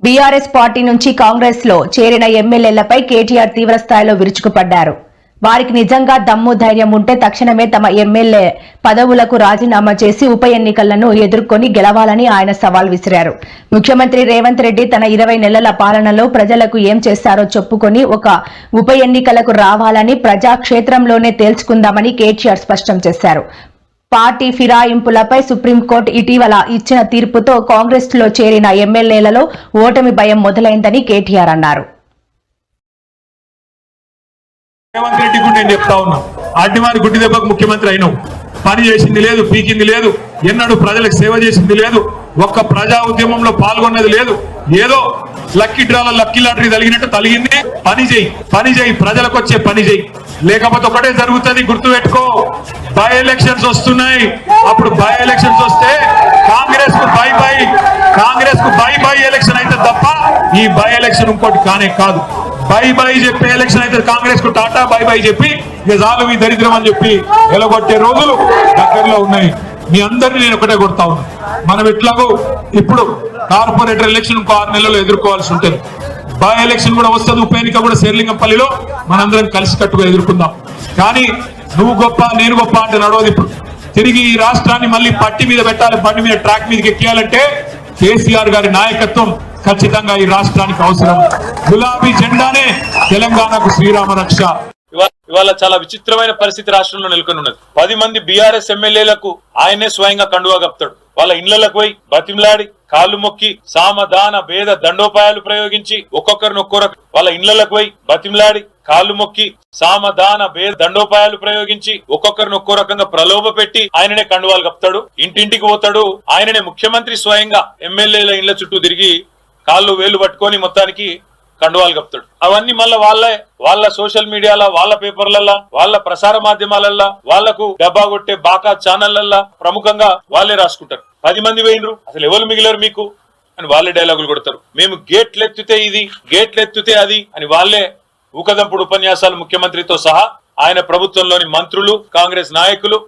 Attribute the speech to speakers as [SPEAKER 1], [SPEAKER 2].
[SPEAKER 1] BRS party నుంచి కాంగ్రెస్ లో చేరిన ఎమ్మెల్యేలపై కేటీఆర్ తీవ్రస్థాయిలో విరుచుకుపడ్డారు. వారికి నిజంగా దమ్ము ధైర్యం ఉంటే తక్షణమే తమ ఎమ్మెల్యే పదవులకు రాజీనామా చేసి ఉప ఎన్నికలను ఎదుర్కొని గెలవాలని ఆయన సవాల్ విసిరారు. ముఖ్యమంత్రి రేవంత్ రెడ్డి తన 20 నెలల పాలనలో ప్రజలకు ఏం చేశారో చెప్పుకొని ఒక ఉప ఎన్నికలకు రావాలని ప్రజాక్షేత్రంలోనే తేల్చుకుందామని కేటీఆర్ స్పష్టం చేశారు. పార్టీ ఫిరాయింపులపై సుప్రీంకోర్టు ఇటీవల ఇచ్చిన తీర్పుతో కాంగ్రెస్ లో చేరిన ఎమ్మెల్యేలలో ఓటమి భయం మొదలైందని కేటీఆర్ అన్నారు.
[SPEAKER 2] రేవంత్ రెడ్డి కూడా నేను చెప్తా ఉన్నా, అడ్డివారి గుడ్డి దెబ్బకు ముఖ్యమంత్రి అయినావు. పని చేసింది లేదు, పీకింది లేదు, ఎన్నడూ ప్రజలకు సేవ చేసింది లేదు, ఒక్క ప్రజా ఉద్యమంలో పాల్గొన్నది లేదు. ఏదో లక్కీ డ్రాల లక్కీ లాటరీ తలిగినట్టు తలిగింది. పని చేయి, ప్రజలకు వచ్చే పని చేయి, లేకపోతే ఒకటే జరుగుతుంది. గుర్తుపెట్టుకో, బై ఎలక్షన్స్ వస్తున్నాయి. అప్పుడు బై ఎలక్షన్స్ వస్తే కాంగ్రెస్ కు బై ఎలక్షన్ అయితే తప్ప ఈ బై ఎలక్షన్ ఇంకోటి కానే కాదు. బై చెప్పే ఎలక్షన్ అయితే కాంగ్రెస్ కు టాటా బై చెప్పి ఇక చాలు మీ దరిద్రం అని చెప్పి ఎలగొట్టే రోజులు దగ్గరలో ఉన్నాయి. మీ అందరినీ నేను ఒకటే కొడతా ఉన్నా, మనం ఎట్లాగో ఇప్పుడు కార్పొరేటర్ ఎలక్షన్ ఇంకో 6 నెలల్లో ఎదుర్కోవాల్సి ఉంటుంది. బై ఎలక్షన్ కూడా వస్తుంది, ఉప ఎన్నిక కూడా శేర్లింగంపల్లిలో మనందరం కలిసి కట్టుగా ఎదుర్కొందాం. కానీ నువ్వు గొప్ప నేను గొప్ప అంటే నడవదు. ఇప్పుడు తిరిగి ఈ రాష్ట్రాన్ని మళ్ళీ పట్టి మీద పెట్టాలి, బండి మీద ట్రాక్ మీదకి ఎక్కియాలంటే కేసీఆర్ గారి నాయకత్వం ఖచ్చితంగా ఈ రాష్ట్రానికి అవసరం. గులాబీ జెండానే తెలంగాణకు శ్రీరామ రక్ష.
[SPEAKER 3] ఇవాళ చాలా విచిత్రమైన పరిస్థితి రాష్ట్రంలో నెలకొని ఉన్నది. 10 మంది బీఆర్ఎస్ ఎమ్మెల్యేలకు ఆయనే స్వయంగా కండువా కప్తాడు. వాళ్ళ ఇళ్లకు పోయి బతిమలాడి కాళ్ళు మొక్కి సామదాన భేద దండోపాయాలు ప్రయోగించి ఒక్కొక్కరిని ఒక్కొక్క వాళ్ళ ఇళ్లకు పోయి బతిమలాడి కాళ్ళు మొక్కి సామదాన భేద దండోపాయాలు ప్రయోగించి ఒక్కొక్కరిని ఒక్కో రకంగా ప్రలోభ పెట్టి ఆయననే కండువాలు కప్తాడు. ఇంటింటికి పోతాడు. ఆయననే ముఖ్యమంత్రి స్వయంగా ఎమ్మెల్యేల ఇళ్ల చుట్టూ తిరిగి కాళ్ళు వేలు పట్టుకొని మొత్తానికి కండువాలు కప్తాడు. అవన్నీ మళ్ళీ వాళ్ళ సోషల్ మీడియాలో, వాళ్ళ పేపర్లల్లా, వాళ్ళ ప్రసార మాధ్యమాలల్లా, వాళ్లకు డబ్బా కొట్టే బాకా ఛానళ్లల్లా ప్రముఖంగా వాళ్ళే రాసుకుంటారు. 10 మంది పోయినరు, అసలు ఎవరు మిగిలారు మీకు అని వాళ్ళే డైలాగులు కొడతారు. మేము గేట్లెత్తితే ఇది, గేట్లెత్తితే అది అని వాళ్ళే ఊకదంపుడు ఉపన్యాసాలు ముఖ్యమంత్రితో సహా ఆయన ప్రభుత్వంలోని మంత్రులు, కాంగ్రెస్ నాయకులు